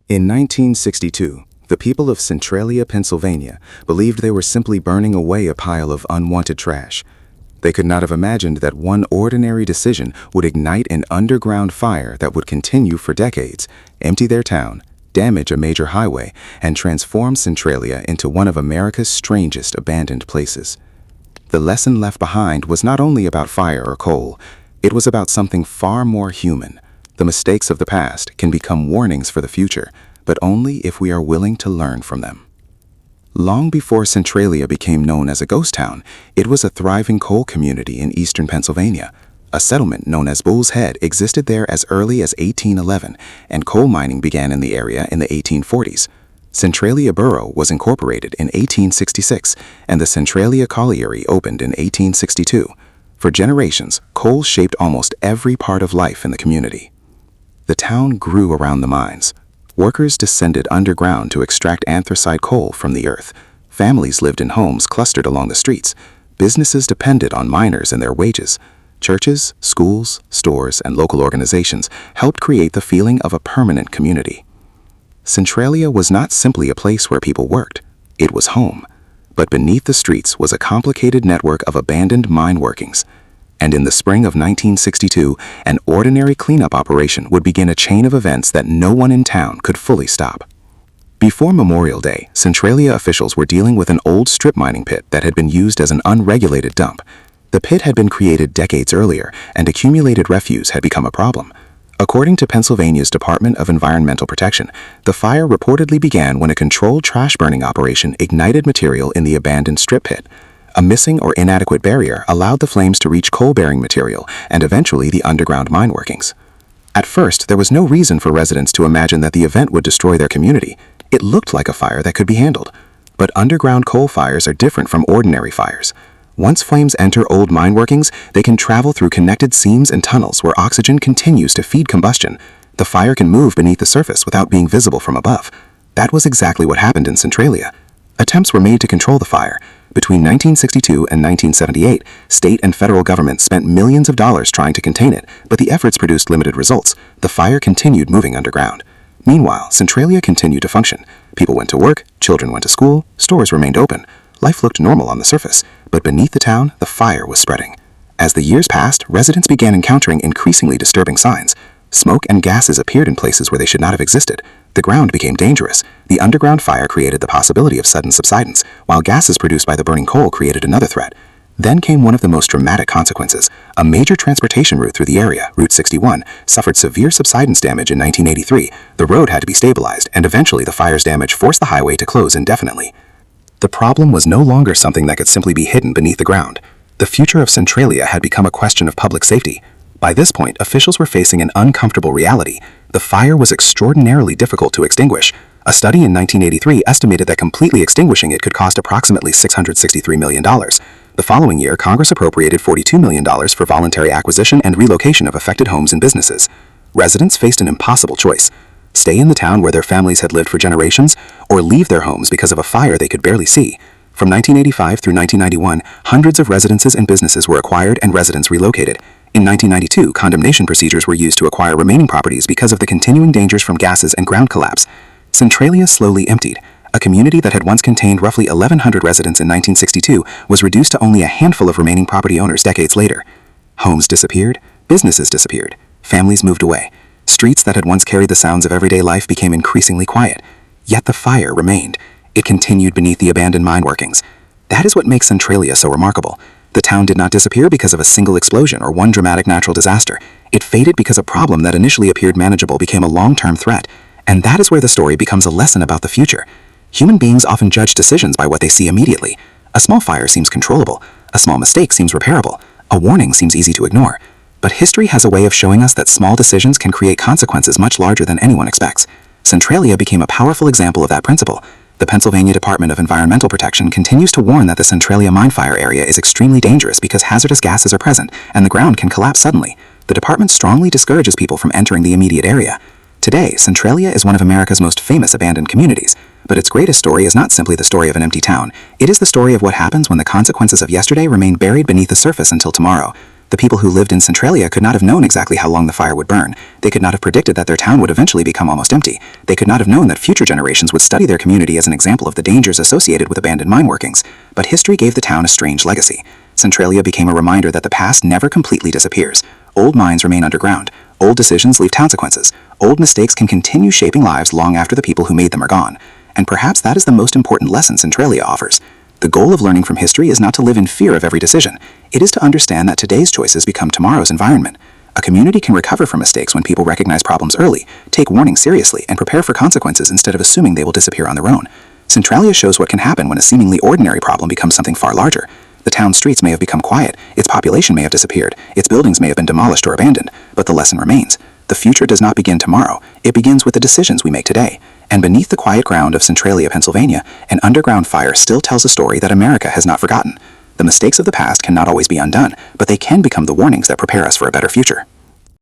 In 1962, the people of Centralia, Pennsylvania, believed they were simply burning away a pile of unwanted trash. They could not have imagined that one ordinary decision would ignite an underground fire that would continue for decades, empty their town, damage a major highway, and transform Centralia into one of America's strangest abandoned places. The lesson left behind was not only about fire or coal, it was about something far more human. The mistakes of the past can become warnings for the future, but only if we are willing to learn from them. Long before Centralia became known as a ghost town, it was a thriving coal community in eastern Pennsylvania. A settlement known as Bull's Head existed there as early as 1811, and coal mining began in the area in the 1840s. Centralia Borough was incorporated in 1866, and the Centralia Colliery opened in 1862. For generations, coal shaped almost every part of life in the community. The town grew around the mines. Workers descended underground to extract anthracite coal from the earth. Families lived in homes clustered along the streets. Businesses depended on miners and their wages. Churches, schools, stores, and local organizations helped create the feeling of a permanent community. Centralia was not simply a place where people worked. It was home. But beneath the streets was a complicated network of abandoned mine workings. And in the spring of 1962, an ordinary cleanup operation would begin a chain of events that no one in town could fully stop. Before Memorial Day, Centralia officials were dealing with an old strip mining pit that had been used as an unregulated dump. The pit had been created decades earlier, and accumulated refuse had become a problem. According to Pennsylvania's Department of Environmental Protection, the fire reportedly began when a controlled trash burning operation ignited material in the abandoned strip pit. A missing or inadequate barrier allowed the flames to reach coal-bearing material and eventually the underground mine workings. At first, there was no reason for residents to imagine that the event would destroy their community. It looked like a fire that could be handled. But underground coal fires are different from ordinary fires. Once flames enter old mine workings, they can travel through connected seams and tunnels where oxygen continues to feed combustion. The fire can move beneath the surface without being visible from above. That was exactly what happened in Centralia. Attempts were made to control the fire. Between 1962 and 1978, state and federal governments spent millions of dollars trying to contain it, but the efforts produced limited results. The fire continued moving underground. Meanwhile, Centralia continued to function. People went to work, children went to school, stores remained open. Life looked normal on the surface, but beneath the town, the fire was spreading. As the years passed, residents began encountering increasingly disturbing signs. Smoke and gases appeared in places where they should not have existed. The ground became dangerous. The underground fire created the possibility of sudden subsidence, while gases produced by the burning coal created another threat. Then came one of the most dramatic consequences. A major transportation route through the area, Route 61, suffered severe subsidence damage in 1983. The road had to be stabilized, and eventually the fire's damage forced the highway to close indefinitely. The problem was no longer something that could simply be hidden beneath the ground. The future of Centralia had become a question of public safety. By this point, officials were facing an uncomfortable reality. The fire was extraordinarily difficult to extinguish. A study in 1983 estimated that completely extinguishing it could cost approximately $663 million. The following year, Congress appropriated $42 million for voluntary acquisition and relocation of affected homes and businesses. Residents faced an impossible choice: stay in the town where their families had lived for generations, or leave their homes because of a fire they could barely see. From 1985 through 1991, hundreds of residences and businesses were acquired and residents relocated. In 1992, condemnation procedures were used to acquire remaining properties because of the continuing dangers from gases and ground collapse. Centralia slowly emptied. A community that had once contained roughly 1,100 residents in 1962 was reduced to only a handful of remaining property owners decades later. Homes disappeared, businesses disappeared, families moved away. Streets that had once carried the sounds of everyday life became increasingly quiet. Yet the fire remained. It continued beneath the abandoned mine workings. That is what makes Centralia so remarkable. The town did not disappear because of a single explosion or one dramatic natural disaster. It faded because a problem that initially appeared manageable became a long-term threat. And that is where the story becomes a lesson about the future. Human beings often judge decisions by what they see immediately. A small fire seems controllable. A small mistake seems repairable. A warning seems easy to ignore. But history has a way of showing us that small decisions can create consequences much larger than anyone expects. Centralia became a powerful example of that principle. The Pennsylvania Department of Environmental Protection continues to warn that the Centralia mine fire area is extremely dangerous because hazardous gases are present and the ground can collapse suddenly. The department strongly discourages people from entering the immediate area. Today, Centralia is one of America's most famous abandoned communities, but its greatest story is not simply the story of an empty town. It is the story of what happens when the consequences of yesterday remain buried beneath the surface until tomorrow. The people who lived in Centralia could not have known exactly how long the fire would burn. They could not have predicted that their town would eventually become almost empty. They could not have known that future generations would study their community as an example of the dangers associated with abandoned mine workings. But history gave the town a strange legacy. Centralia became a reminder that the past never completely disappears. Old mines remain underground. Old decisions leave consequences. Old mistakes can continue shaping lives long after the people who made them are gone. And perhaps that is the most important lesson Centralia offers. The goal of learning from history is not to live in fear of every decision. It is to understand that today's choices become tomorrow's environment. A community can recover from mistakes when people recognize problems early, take warnings seriously, and prepare for consequences instead of assuming they will disappear on their own. Centralia shows what can happen when a seemingly ordinary problem becomes something far larger. The town's streets may have become quiet, its population may have disappeared, its buildings may have been demolished or abandoned, but the lesson remains. The future does not begin tomorrow. It begins with the decisions we make today. And beneath the quiet ground of Centralia, Pennsylvania, an underground fire still tells a story that America has not forgotten. The mistakes of the past cannot always be undone, but they can become the warnings that prepare us for a better future.